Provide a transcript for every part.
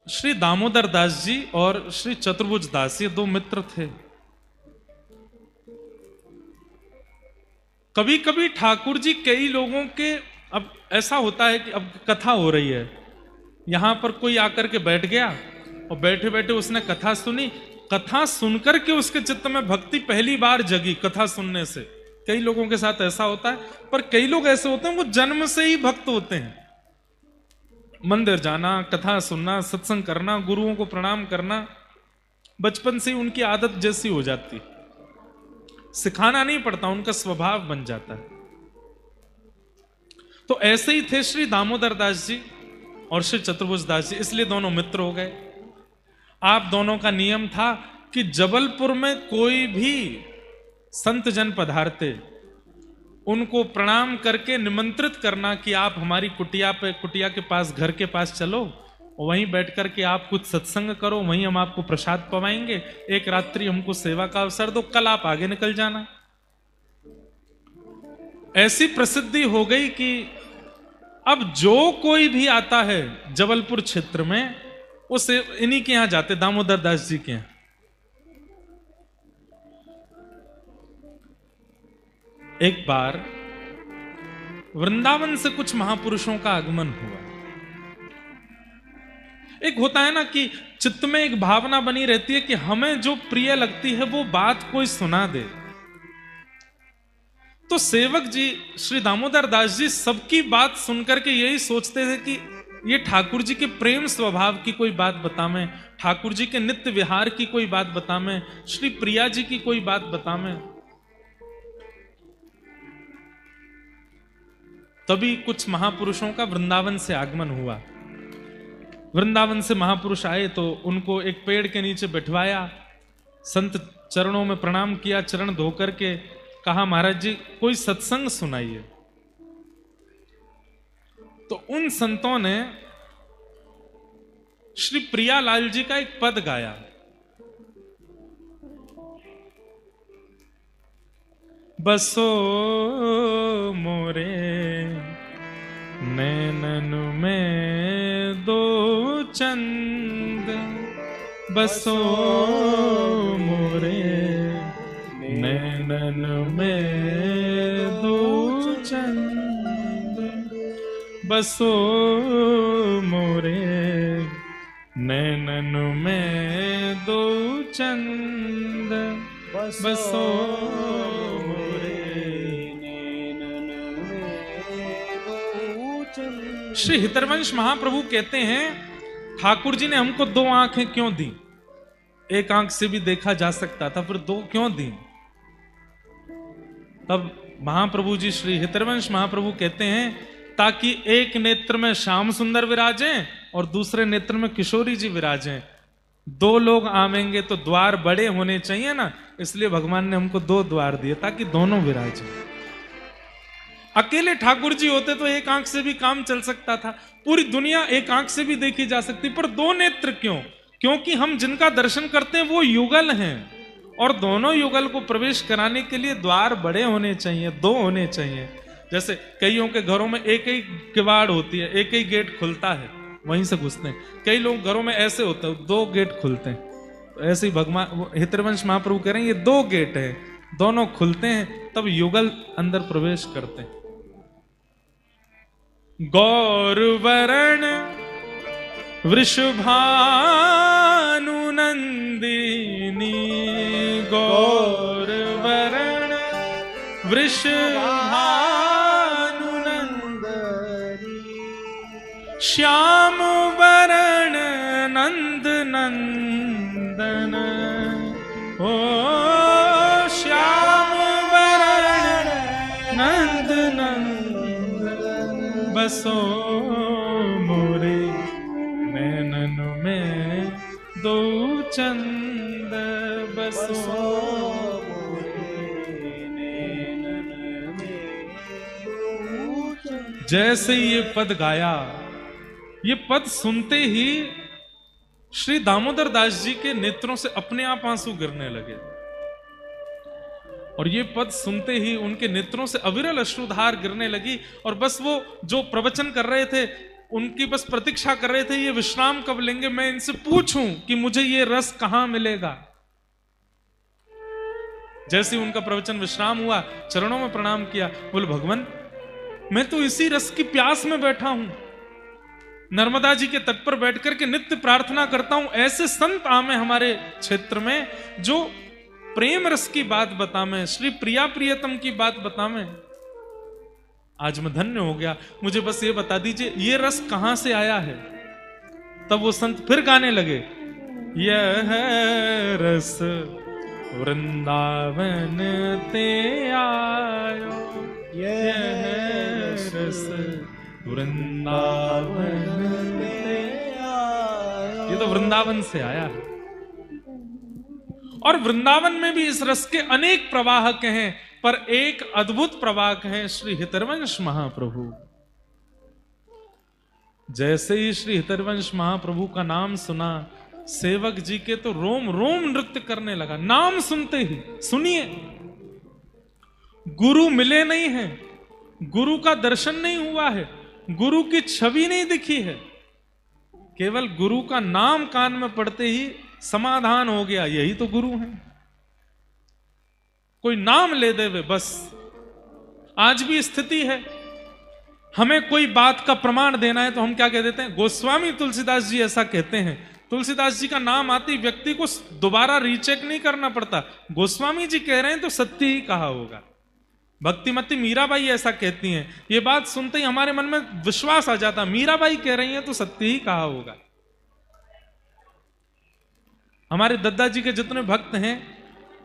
श्री दामोदर दास जी और श्री चतुर्भुज दास ये दो मित्र थे। कभी कभी ठाकुर जी कई लोगों के, अब ऐसा होता है कि अब कथा हो रही है, यहां पर कोई आकर के बैठ गया और बैठे बैठे उसने कथा सुनी। कथा सुनकर के उसके चित्त में भक्ति पहली बार जगी कथा सुनने से। कई लोगों के साथ ऐसा होता है, पर कई लोग ऐसे होते हैं वो जन्म से ही भक्त होते हैं। मंदिर जाना, कथा सुनना, सत्संग करना, गुरुओं को प्रणाम करना बचपन से ही उनकी आदत जैसी हो जाती, सिखाना नहीं पड़ता, उनका स्वभाव बन जाता है। तो ऐसे ही थे श्री दामोदर दास जी और श्री चतुर्भुज दास जी, इसलिए दोनों मित्र हो गए। आप दोनों का नियम था कि जबलपुर में कोई भी संत जन पधारते, उनको प्रणाम करके निमंत्रित करना कि आप हमारी कुटिया के पास, घर के पास चलो, वहीं बैठ करके आप कुछ सत्संग करो, वहीं हम आपको प्रसाद पवाएंगे, एक रात्रि हमको सेवा का अवसर दो, कल आप आगे निकल जाना। ऐसी प्रसिद्धि हो गई कि अब जो कोई भी आता है जबलपुर क्षेत्र में, उसे इन्हीं के यहां जाते, दामोदर दास जी के यहां। एक बार वृंदावन से कुछ महापुरुषों का आगमन हुआ। एक होता है ना कि चित्त में एक भावना बनी रहती है कि हमें जो प्रिय लगती है वो बात कोई सुना दे। तो सेवक जी श्री दामोदर दास जी सबकी बात सुनकर के यही सोचते थे कि ये ठाकुर जी के प्रेम स्वभाव की कोई बात बतावें, ठाकुर जी के नित्य विहार की कोई बात बतावें, श्री प्रिया जी की कोई बात बतावें। तभी कुछ महापुरुषों का वृंदावन से आगमन हुआ। वृंदावन से महापुरुष आए तो उनको एक पेड़ के नीचे बिठवाया, संत चरणों में प्रणाम किया, चरण धो करके कहा महाराज जी कोई सत्संग सुनाइए। तो उन संतों ने श्री प्रियालाल जी का एक पद गाया। बसो मोरे नैनन में दो चंद, बसो मोरे नैनन में दो चंद, बसो मोरे नैनन में दो चंद, बसो श्री हितरवंश महाप्रभु कहते हैं ठाकुर जी ने हमको दो आंखें क्यों दी? एक आंख से भी देखा जा सकता था, फिर दो क्यों दी? तब महाप्रभु जी श्री हितरवंश महाप्रभु कहते हैं ताकि एक नेत्र में श्याम सुंदर विराजें और दूसरे नेत्र में किशोरी जी विराजें। दो लोग आवेंगे तो द्वार बड़े होने चाहिए ना, इसलिए भगवान ने हमको दो द्वार दिए ताकि दोनों विराजें। अकेले ठाकुर जी होते तो एक आंख से भी काम चल सकता था, पूरी दुनिया एक आंख से भी देखी जा सकती, पर दो नेत्र क्यों? क्योंकि हम जिनका दर्शन करते हैं वो युगल हैं, और दोनों युगल को प्रवेश कराने के लिए द्वार बड़े होने चाहिए, दो होने चाहिए। जैसे कईयों के घरों में एक ही किवाड़ होती है, एक ही गेट खुलता है, वहीं से घुसते हैं। कई लोग घरों में ऐसे होते हैं, दो गेट खुलते हैं। तो ऐसे ही भगवान हितरवंश महाप्रभु कह रहे हैं ये दो गेट है, दोनों खुलते हैं तब युगल अंदर प्रवेश करते हैं। गौर वरण वृषभानु नंदिनी, गौर वरण वृषभानु नंदिनी, श्याम वरण नंद नंदन, ओ श्याम वरण नंद नंदन, बसो मोरे नैनन में दो चंद, बसो मोरे नैनन में दो चंद। जैसे ये पद गाया, ये पद सुनते ही श्री दामोदर दास जी के नेत्रों से अपने आप आंसू गिरने लगे, और ये पद सुनते ही उनके नेत्रों से अविरल अश्रुधार गिरने लगी। और बस वो जो प्रवचन कर रहे थे उनकी बस प्रतीक्षा कर रहे थे, ये विश्राम कब लेंगे, मैं इनसे पूछूं कि मुझे ये रस कहां मिलेगा। जैसे ही उनका प्रवचन विश्राम हुआ, चरणों में प्रणाम किया, बोले भगवान मैं तो इसी रस की प्यास में बैठा हूं, नर्मदा जी के तट पर बैठकर के नित्य प्रार्थना करता हूं, ऐसे संत आमे हमारे क्षेत्र में जो प्रेम रस की बात बतावे, श्री प्रिया प्रियतम की बात बतावे। आज मैं धन्य हो गया, मुझे बस ये बता दीजिए ये रस कहां से आया है। तब वो संत फिर गाने लगे, यह रस वृंदावन ते आयो, यह रस वृंदावन ते आयो। ये तो वृंदावन से आया है। और वृंदावन में भी इस रस के अनेक प्रवाहक हैं, पर एक अद्भुत प्रवाहक हैं श्री हितरवंश महाप्रभु। जैसे ही श्री हितरवंश महाप्रभु का नाम सुना, सेवक जी के तो रोम रोम नृत्य करने लगा। नाम सुनते ही, सुनिए, गुरु मिले नहीं है, गुरु का दर्शन नहीं हुआ है, गुरु की छवि नहीं दिखी है, केवल गुरु का नाम कान में पड़ते ही समाधान हो गया, यही तो गुरु हैं। कोई नाम ले दे वे बस। आज भी स्थिति है, हमें कोई बात का प्रमाण देना है तो हम क्या कह देते हैं, गोस्वामी तुलसीदास जी ऐसा कहते हैं। तुलसीदास जी का नाम आते ही व्यक्ति को दोबारा रीचेक नहीं करना पड़ता, गोस्वामी जी कह रहे हैं तो सत्य ही कहा होगा। भक्तिमती मीराबाई ऐसा कहती हैं, ये बात सुनते ही हमारे मन में विश्वास आ जाता, मीराबाई कह रही हैं तो सत्य ही कहा होगा। हमारे दद्दा जी के जितने भक्त हैं,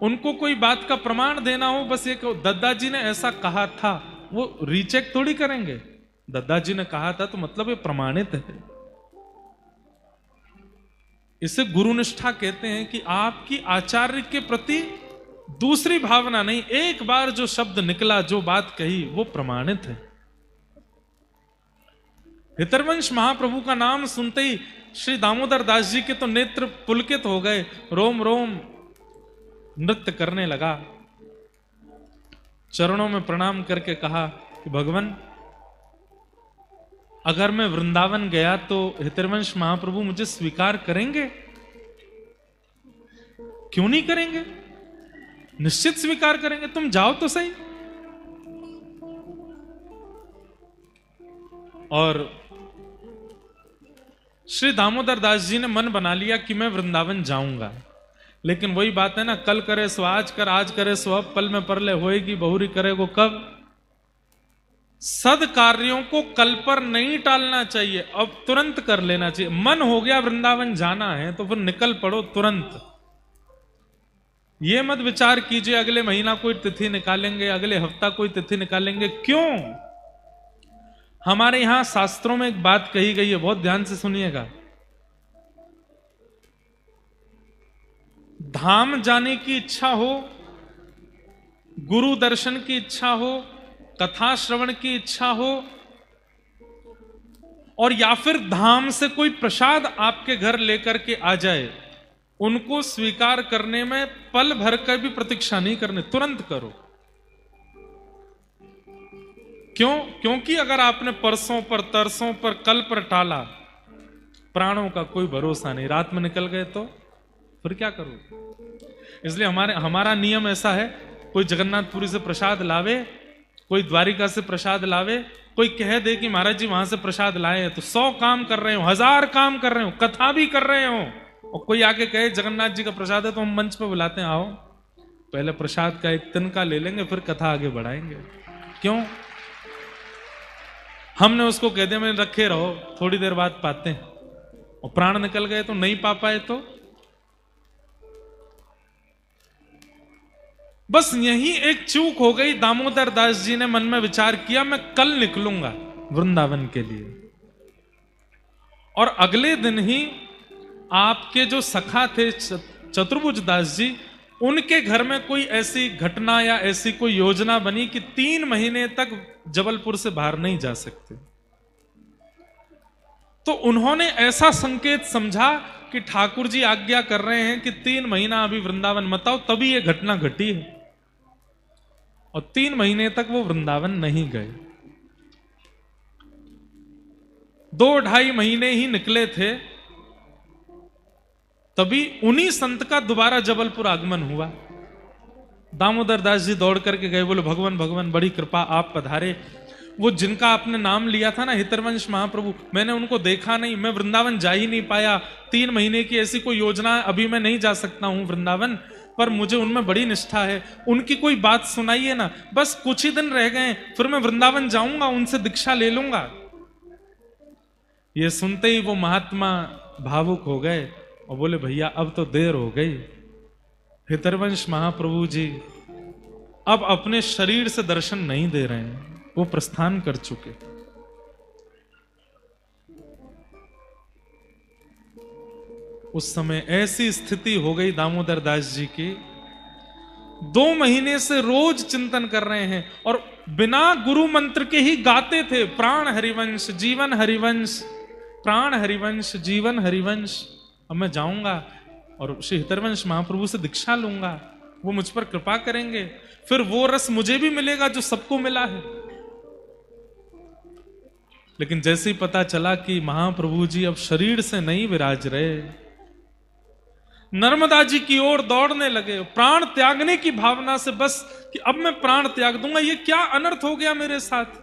उनको कोई बात का प्रमाण देना हो, बस ये दद्दा जी ने ऐसा कहा था, वो रीचेक थोड़ी करेंगे। दद्दा जी ने कहा था तो मतलब ये प्रमाणित है। इसे गुरुनिष्ठा कहते हैं कि आपकी आचार्य के प्रति दूसरी भावना नहीं, एक बार जो शब्द निकला, जो बात कही, वो प्रमाणित है। हितरवंश महाप्रभु का नाम सुनते ही श्री दामोदर दास जी के तो नेत्र पुलकित हो गए, रोम रोम नृत्य करने लगा। चरणों में प्रणाम करके कहा कि भगवान अगर मैं वृंदावन गया तो हितरवंश महाप्रभु मुझे स्वीकार करेंगे? क्यों नहीं करेंगे, निश्चित स्वीकार करेंगे, तुम जाओ तो सही। और श्री दामोदर दास जी ने मन बना लिया कि मैं वृंदावन जाऊंगा। लेकिन वही बात है ना, कल करे सो आज कर, आज करे सो अब, पल में परले होएगी बहुरी करेगो कब। सद कार्यों को कल पर नहीं टालना चाहिए, अब तुरंत कर लेना चाहिए। मन हो गया वृंदावन जाना है तो फिर निकल पड़ो तुरंत। ये मत विचार कीजिए अगले महीना कोई तिथि निकालेंगे, अगले हफ्ता कोई तिथि निकालेंगे। क्यों? हमारे यहां शास्त्रों में एक बात कही गई है, बहुत ध्यान से सुनिएगा। धाम जाने की इच्छा हो, गुरु दर्शन की इच्छा हो, कथा श्रवण की इच्छा हो, और या फिर धाम से कोई प्रसाद आपके घर लेकर के आ जाए, उनको स्वीकार करने में पल भर कर भी प्रतीक्षा नहीं करने, तुरंत करो। क्यों? क्योंकि अगर आपने परसों पर, तरसों पर, कल पर टाला, प्राणों का कोई भरोसा नहीं, रात में निकल गए तो फिर क्या करो। इसलिए हमारा नियम ऐसा है, कोई जगन्नाथपुरी से प्रसाद लावे, कोई द्वारिका से प्रसाद लावे, कोई कह दे कि महाराज जी वहां से प्रसाद लाए हैं, तो 100 काम कर रहे हो, 1000 काम कर रहे हो, कथा भी कर रहे हो, और कोई आके कहे जगन्नाथ जी का प्रसाद है, तो हम मंच पे बुलाते हैं, आओ पहले प्रसाद का एक तिनका ले लेंगे, फिर कथा आगे बढ़ाएंगे। क्यों? हमने उसको कह दिया मैंने रखे रहो, थोड़ी देर बाद पाते हैं, और प्राण निकल गए तो नहीं पा पाए तो। बस यही एक चूक हो गई। दामोदर दास जी ने मन में विचार किया मैं कल निकलूंगा वृंदावन के लिए, और अगले दिन ही आपके जो सखा थे चतुर्भुज दास जी, उनके घर में कोई ऐसी घटना या ऐसी कोई योजना बनी कि 3 महीने तक जबलपुर से बाहर नहीं जा सकते। तो उन्होंने ऐसा संकेत समझा कि ठाकुर जी आज्ञा कर रहे हैं कि 3 महीना अभी वृंदावन मत आओ, तभी यह घटना घटी है। और 3 महीने तक वो वृंदावन नहीं गए। 2-2.5 महीने ही निकले थे, तभी उन्हीं संत का दोबारा जबलपुर आगमन हुआ। दामोदर दास जी दौड़ करके गए, बोले भगवान भगवान बड़ी कृपा, आप पधारे। वो जिनका आपने नाम लिया था ना, हितरवंश महाप्रभु, मैंने उनको देखा नहीं, मैं वृंदावन जा ही नहीं पाया। 3 महीने की ऐसी कोई योजना है, अभी मैं नहीं जा सकता हूं वृंदावन, पर मुझे उनमें बड़ी निष्ठा है। उनकी कोई बात सुनाइए ना, बस कुछ ही दिन रह गए, फिर मैं वृंदावन जाऊंगा, उनसे दीक्षा ले लूंगा। ये सुनते ही वो महात्मा भावुक हो गए और बोले भैया अब तो देर हो गई। हितरवंश महाप्रभु जी अब अपने शरीर से दर्शन नहीं दे रहे हैं, वो प्रस्थान कर चुके। उस समय ऐसी स्थिति हो गई दामोदर दास जी की, 2 महीने से रोज चिंतन कर रहे हैं और बिना गुरु मंत्र के ही गाते थे, प्राण हरिवंश जीवन हरिवंश, प्राण हरिवंश जीवन हरिवंश। अब मैं जाऊंगा और श्री हितरवंश महाप्रभु से दीक्षा लूंगा, वो मुझ पर कृपा करेंगे, फिर वो रस मुझे भी मिलेगा जो सबको मिला है। लेकिन जैसे ही पता चला कि महाप्रभु जी अब शरीर से नहीं विराज रहे, नर्मदा जी की ओर दौड़ने लगे, प्राण त्यागने की भावना से, बस कि अब मैं प्राण त्याग दूंगा, ये क्या अनर्थ हो गया मेरे साथ।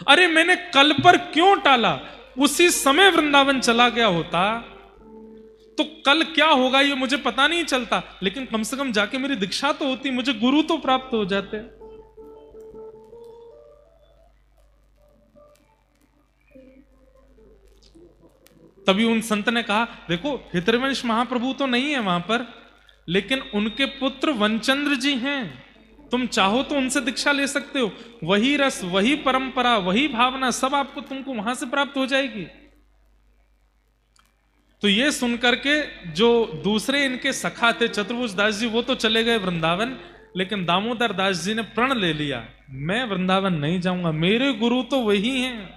अरे मैंने कल पर क्यों टाला, उसी समय वृंदावन चला गया होता तो कल क्या होगा ये मुझे पता नहीं चलता, लेकिन कम से कम जाके मेरी दीक्षा तो होती, मुझे गुरु तो प्राप्त हो जाते। तभी उन संत ने कहा, देखो हितरवंश महाप्रभु तो नहीं है वहां पर, लेकिन उनके पुत्र वनचंद्र जी हैं, तुम चाहो तो उनसे दीक्षा ले सकते हो, वही रस वही परंपरा वही भावना सब आपको तुमको वहां से प्राप्त हो जाएगी। तो ये सुनकर के जो दूसरे इनके सखा थे चतुर्भुज दास जी, वो तो चले गए वृंदावन, लेकिन दामोदर दास जी ने प्रण ले लिया, मैं वृंदावन नहीं जाऊंगा, मेरे गुरु तो वही हैं।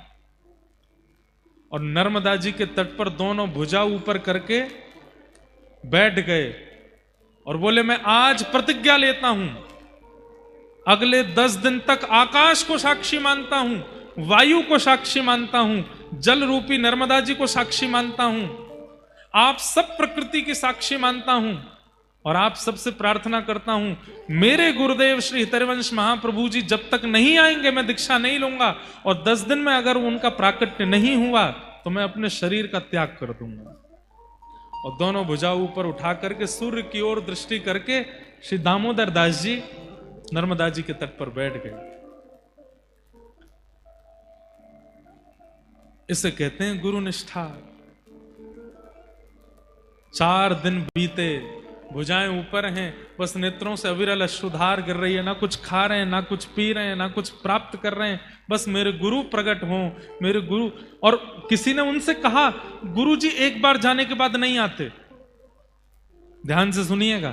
और नर्मदा जी के तट पर दोनों भुजा ऊपर करके बैठ गए और बोले मैं आज प्रतिज्ञा लेता हूं, अगले 10 दिन तक आकाश को साक्षी मानता हूं, वायु को साक्षी मानता हूं, जल रूपी नर्मदा जी को साक्षी मानता हूं, आप सब प्रकृति की साक्षी मानता हूं, और आप सबसे प्रार्थना करता हूं, मेरे गुरुदेव श्री हितरवंश महाप्रभु जी जब तक नहीं आएंगे मैं दीक्षा नहीं लूंगा, और 10 दिन में अगर उनका प्राकट्य नहीं हुआ तो मैं अपने शरीर का त्याग कर दूंगा। और दोनों भुजा ऊपर उठा करके सूर्य की ओर दृष्टि करके श्री दामोदर दास जी नर्मदा जी के तट पर बैठ गए। इसे कहते हैं गुरु निष्ठा। 4 दिन बीते, भुजाएं ऊपर हैं, बस नेत्रों से अविरल अश्रुधार गिर रही है, ना कुछ खा रहे हैं, ना कुछ पी रहे हैं, ना कुछ प्राप्त कर रहे हैं, बस मेरे गुरु प्रकट हों, मेरे गुरु। और किसी ने उनसे कहा, गुरु जी एक बार जाने के बाद नहीं आते, ध्यान से सुनिएगा,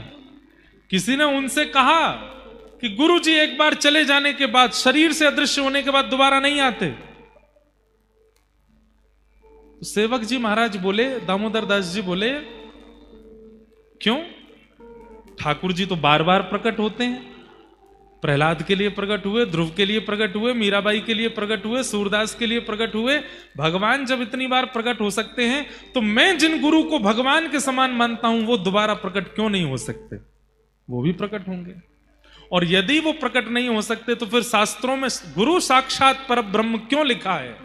किसी ने उनसे कहा कि गुरु जी एक बार चले जाने के बाद, शरीर से अदृश्य होने के बाद दोबारा नहीं आते। तो सेवक जी महाराज बोले, दामोदर दास जी बोले, क्यों? ठाकुर जी तो बार बार प्रकट होते हैं, प्रहलाद के लिए प्रकट हुए, ध्रुव के लिए प्रकट हुए, मीराबाई के लिए प्रकट हुए, सूरदास के लिए प्रकट हुए। भगवान जब इतनी बार प्रकट हो सकते हैं तो मैं जिन गुरु को भगवान के समान मानता हूं वो दोबारा प्रकट क्यों नहीं हो सकते? वो भी प्रकट होंगे। और यदि वो प्रकट नहीं हो सकते तो फिर शास्त्रों में गुरु साक्षात परब्रह्म क्यों लिखा है?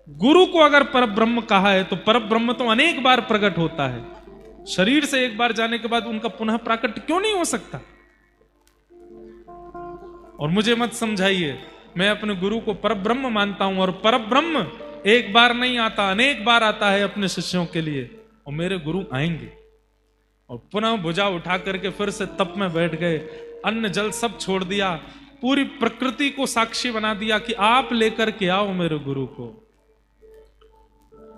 गुरु को अगर परब्रह्म कहा है तो परब्रह्म तो अनेक बार प्रकट होता है, शरीर से एक बार जाने के बाद उनका पुनः प्राकट्य क्यों नहीं हो सकता? और मुझे मत समझाइए, मैं अपने गुरु को परब्रह्म मानता हूं, और परब्रह्म एक बार नहीं आता, अनेक बार आता है अपने शिष्यों के लिए, और मेरे गुरु आएंगे। और पुनः भुजा उठा करके फिर से तप में बैठ गए, अन्न जल सब छोड़ दिया, पूरी प्रकृति को साक्षी बना दिया कि आप लेकर के आओ मेरे गुरु को।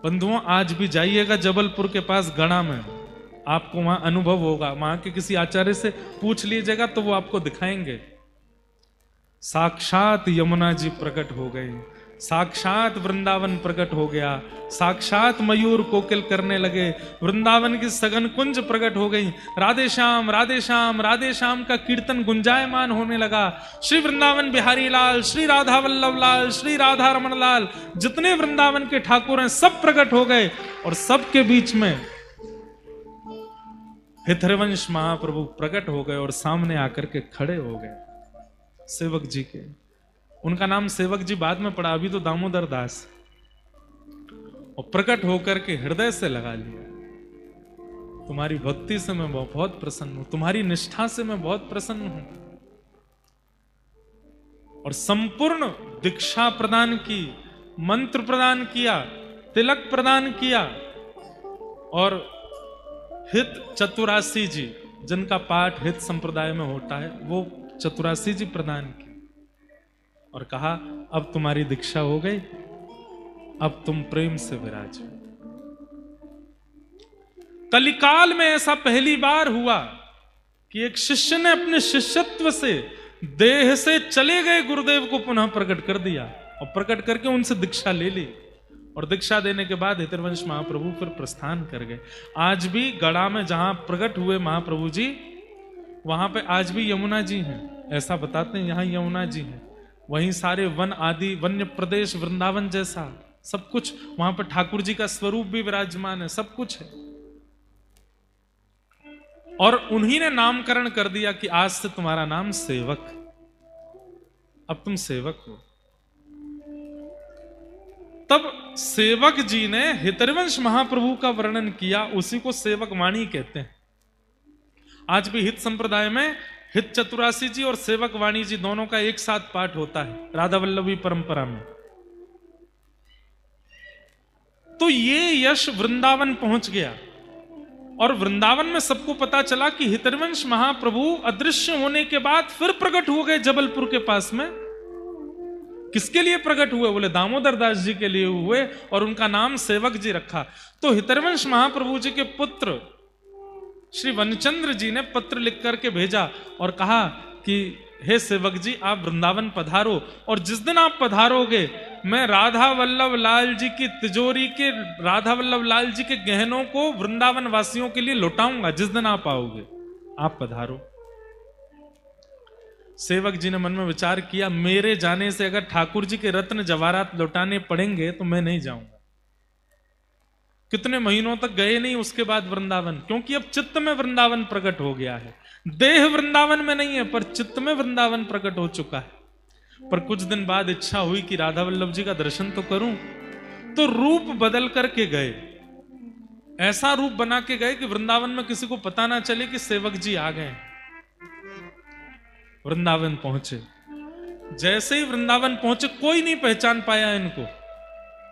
बंधुओं, आज भी जाइएगा जबलपुर के पास गणा में, आपको वहां अनुभव होगा, वहां के किसी आचार्य से पूछ लीजिएगा तो वो आपको दिखाएंगे, साक्षात यमुना जी प्रकट हो गए, साक्षात वृंदावन प्रकट हो गया, साक्षात मयूर कोकिल करने लगे, वृंदावन की सघन कुंज प्रकट हो गई, राधे श्याम राधे श्याम राधे श्याम का कीर्तन गुंजायमान होने लगा। श्री वृंदावन बिहारी लाल, श्री राधा वल्लभ लाल, श्री राधा रमण लाल, जितने वृंदावन के ठाकुर हैं सब प्रकट हो गए। और सबके बीच में हितरवंश महाप्रभु प्रकट हो गए और सामने आकर के खड़े हो गए सेवक जी के। उनका नाम सेवक जी बाद में पड़ा, अभी तो दामोदर दास। और प्रकट होकर के हृदय से लगा लिया, तुम्हारी भक्ति से मैं बहुत प्रसन्न हूं, तुम्हारी निष्ठा से मैं बहुत प्रसन्न हूं। और संपूर्ण दीक्षा प्रदान की, मंत्र प्रदान किया, तिलक प्रदान किया। और हित चतुरासी जी, जिनका पाठ हित संप्रदाय में होता है, वो चतुरासी जी प्रदान की और कहा अब तुम्हारी दीक्षा हो गई, अब तुम प्रेम से विराजो। कलिकाल में ऐसा पहली बार हुआ कि एक शिष्य ने अपने शिष्यत्व से, देह से चले गए गुरुदेव को पुनः प्रकट कर दिया और प्रकट करके उनसे दीक्षा ले ली। और दीक्षा देने के बाद हितरवंश महाप्रभु फिर प्रस्थान कर गए। आज भी गड़ा में जहां प्रकट हुए महाप्रभु जी, वहां पे आज भी यमुना जी हैं, ऐसा बताते हैं, यहां यमुना जी हैं। वहीं सारे वन आदि, वन्य प्रदेश, वृंदावन जैसा सब कुछ, वहां पर ठाकुर जी का स्वरूप भी विराजमान है, सब कुछ है। और उन्हीं ने नामकरण कर दिया कि आज से तुम्हारा नाम सेवक, अब तुम सेवक हो। तब सेवक जी ने हितरवंश महाप्रभु का वर्णन किया, उसी को सेवक वाणी कहते हैं। आज भी हित संप्रदाय में हित चतुरासी जी और सेवक वाणी जी दोनों का एक साथ पाठ होता है राधा वल्लभी परंपरा में। तो ये यश वृंदावन पहुंच गया और वृंदावन में सबको पता चला कि हितरवंश महाप्रभु अदृश्य होने के बाद फिर प्रकट हो गए जबलपुर के पास में। किसके लिए प्रकट हुए? बोले दामोदर दास जी के लिए हुए और उनका नाम सेवक जी रखा। तो हितरवंश महाप्रभु जी के पुत्र श्री वनचंद्र जी ने पत्र लिख करके भेजा और कहा कि हे सेवक जी, आप वृंदावन पधारो और जिस दिन आप पधारोगे मैं राधा वल्लभ लाल जी की तिजोरी के, राधा वल्लभ लाल जी के गहनों को वृंदावन वासियों के लिए लौटाऊंगा। जिस दिन आप आओगे आप पधारो। सेवक जी ने मन में विचार किया, मेरे जाने से अगर ठाकुर जी के रत्न जवाहरात लौटाने पड़ेंगे तो मैं नहीं जाऊंगा। कितने महीनों तक गए नहीं उसके बाद वृंदावन, क्योंकि अब चित्त में वृंदावन प्रकट हो गया है। देह वृंदावन में नहीं है पर चित्त में वृंदावन प्रकट हो चुका है। पर कुछ दिन बाद इच्छा हुई कि राधा वल्लभ जी का दर्शन तो करूं, तो रूप बदल करके गए। ऐसा रूप बना के गए कि वृंदावन में किसी को पता ना चले कि सेवक जी आ गए। वृंदावन पहुंचे, जैसे ही वृंदावन पहुंचे कोई नहीं पहचान पाया इनको।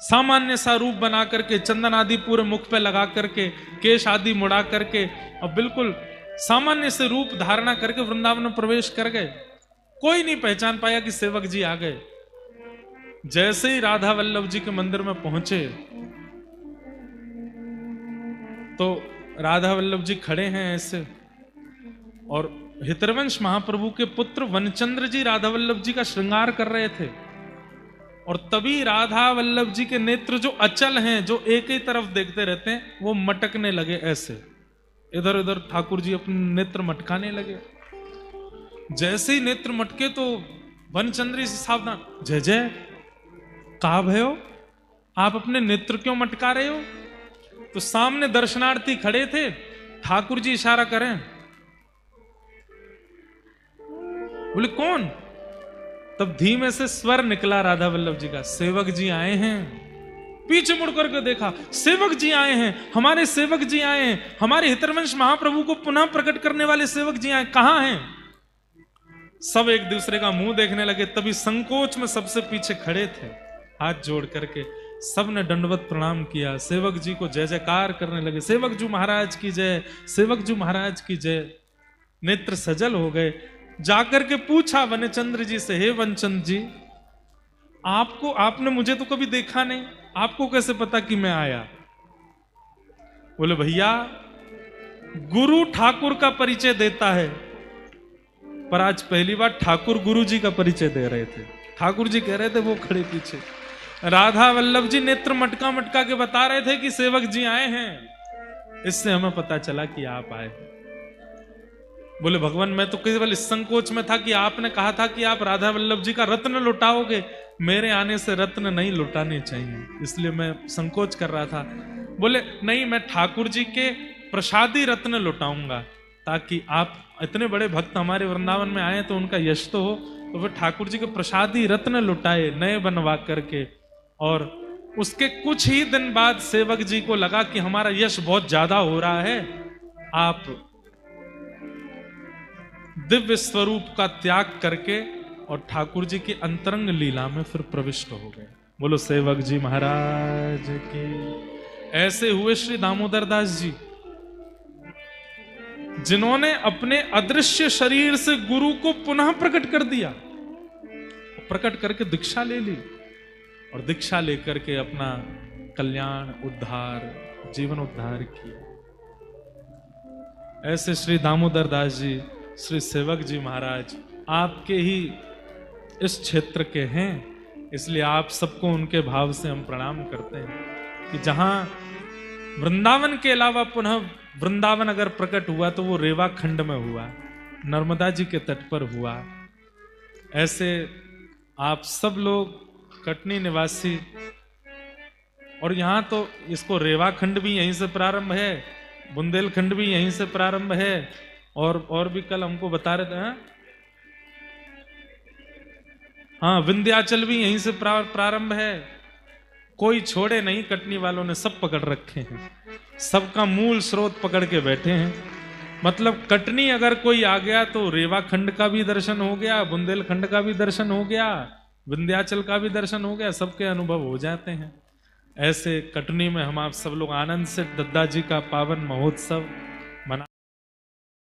सामान्य सा रूप बना करके, चंदन आदि पूरे मुख पे लगा करके, केश आदि मुड़ा करके और बिल्कुल सामान्य से रूप धारणा करके वृंदावन में प्रवेश कर गए। कोई नहीं पहचान पाया कि सेवक जी आ गए। जैसे ही राधा वल्लभ जी के मंदिर में पहुंचे तो राधा वल्लभ जी खड़े हैं ऐसे, और हितरवंश महाप्रभु के पुत्र वनचंद्र जी राधा वल्लभ जी का श्रृंगार कर रहे थे। और तभी राधा वल्लभ जी के नेत्र जो अचल हैं, जो एक ही तरफ देखते रहते हैं, वो मटकने लगे ऐसे, इधर उधर ठाकुर जी अपने नेत्र मटकाने लगे। जैसे ही नेत्र मटके तो वनचंद्र जी सावधान, जय जय, कहा भयो, आप अपने नेत्र क्यों मटका रहे हो? तो सामने दर्शनार्थी खड़े थे, ठाकुर जी इशारा करें, बोले कौन? तब धीमे से स्वर निकला राधा वल्लभ जी का, सेवक जी आए हैं। पीछे मुड़ करके देखा, सेवक जी आए हैं, हमारे सेवक जी आए हैं, हमारे हितरवंश महाप्रभु को पुनः प्रकट करने वाले सेवक जी आए, कहां हैं? सब एक दूसरे का मुंह देखने लगे। तभी संकोच में सबसे पीछे खड़े थे, हाथ जोड़ करके सब ने दंडवत प्रणाम किया, सेवक जी को जय जयकार करने लगे, सेवक जी महाराज की जय, सेवक जी महाराज की जय। नेत्र सजल हो गए। जाकर के पूछा वनचंद्र जी से, हे वनचंद्र जी, आपको, आपने मुझे तो कभी देखा नहीं, आपको कैसे पता कि मैं आया? बोले भैया, गुरु ठाकुर का परिचय देता है, पर आज पहली बार ठाकुर गुरु जी का परिचय दे रहे थे। ठाकुर जी कह रहे थे, वो खड़े पीछे, राधा वल्लभ जी नेत्र मटका मटका के बता रहे थे कि सेवक जी आए हैं। इससे हमें पता चला कि आप आए। बोले भगवान मैं तो केवल इस संकोच में था कि आपने कहा था कि आप राधा वल्लभ जी का रत्न लुटाओगे, मेरे आने से रत्न नहीं लुटाने चाहिए, इसलिए मैं संकोच कर रहा था। बोले नहीं, मैं ठाकुर जी के प्रसादी रत्न लुटाऊंगा, ताकि आप इतने बड़े भक्त हमारे वृंदावन में आए तो उनका यश तो हो। तो फिर ठाकुर जी के प्रसादी रत्न लुटाए नए बनवा करके। और उसके कुछ ही दिन बाद सेवक जी को लगा कि हमारा यश बहुत ज्यादा हो रहा है, आप दिव्य स्वरूप का त्याग करके और ठाकुर जी की अंतरंग लीला में फिर प्रविष्ट हो गए। बोलो सेवक जी महाराज की। ऐसे हुए श्री दामोदर दास जी, जिन्होंने अपने अदृश्य शरीर से गुरु को पुनः प्रकट कर दिया, प्रकट करके दीक्षा ले ली और दीक्षा लेकर के अपना कल्याण उद्धार, जीवन उद्धार किया। ऐसे श्री दामोदर दास जी, श्री सेवक जी महाराज आपके ही इस क्षेत्र के हैं, इसलिए आप सबको उनके भाव से हम प्रणाम करते हैं कि जहां वृंदावन के अलावा पुनः वृंदावन अगर प्रकट हुआ तो वो रेवा खंड में हुआ, नर्मदा जी के तट पर हुआ। ऐसे आप सब लोग कटनी निवासी, और यहां तो इसको रेवा खंड भी यहीं से प्रारंभ है, बुंदेलखंड भी यहीं से प्रारंभ है, और भी कल हमको बता रहे थे, हाँ विंध्याचल भी यहीं से प्रारंभ है। कोई छोड़े नहीं, कटनी वालों ने सब पकड़ रखे हैं, सबका मूल स्रोत पकड़ के बैठे हैं। मतलब कटनी अगर कोई आ गया तो रेवा खंड का भी दर्शन हो गया, बुंदेलखंड का भी दर्शन हो गया, विंध्याचल का भी दर्शन हो गया, सबके अनुभव हो जाते हैं। ऐसे कटनी में हम आप सब लोग आनंद से दद्दा जी का पावन महोत्सव